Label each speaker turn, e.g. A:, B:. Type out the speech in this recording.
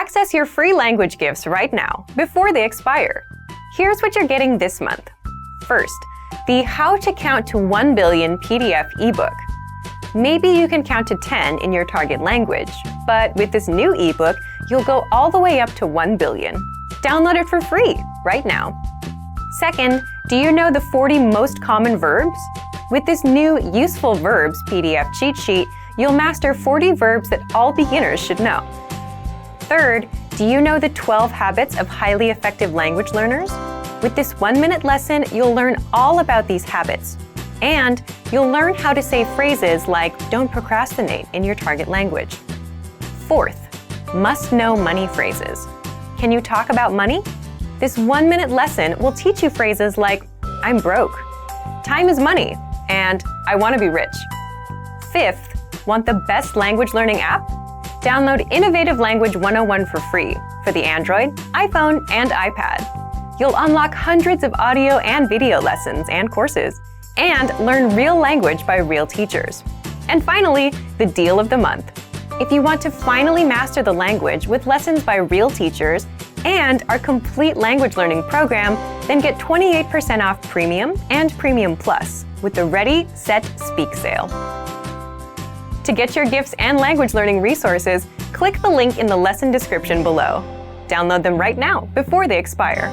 A: Access your free language gifts right now, before they expire. Here's what you're getting this month. First, the How to Count to 1 Billion PDF ebook. Maybe you can count to 10 in your target language, but with this new ebook, you'll go all the way up to 1 billion. Download it for free right now. Second, do you know the 40 most common verbs? With this new Useful Verbs PDF cheat sheet, you'll master 40 verbs that all beginners should know. Third, do you know the 12 habits of highly effective language learners? With this 1-minute lesson, you'll learn all about these habits. And you'll learn how to say phrases like "don't procrastinate" in your target language. Fourth, must-know money phrases. Can you talk about money? This 1-minute lesson will teach you phrases like "I'm broke," "time is money," and "I want to be rich." Fifth, want the best language learning app? Download Innovative Language 101 for free for the Android, iPhone, and iPad. You'll unlock hundreds of audio and video lessons and courses, and learn real language by real teachers. And finally, the deal of the month. If you want to finally master the language with lessons by real teachers and our complete language learning program, then get 28% off Premium and Premium Plus with the Ready, Set, Speak sale. To get your gifts and language learning resources, click the link in the lesson description below. Download them right now before they expire.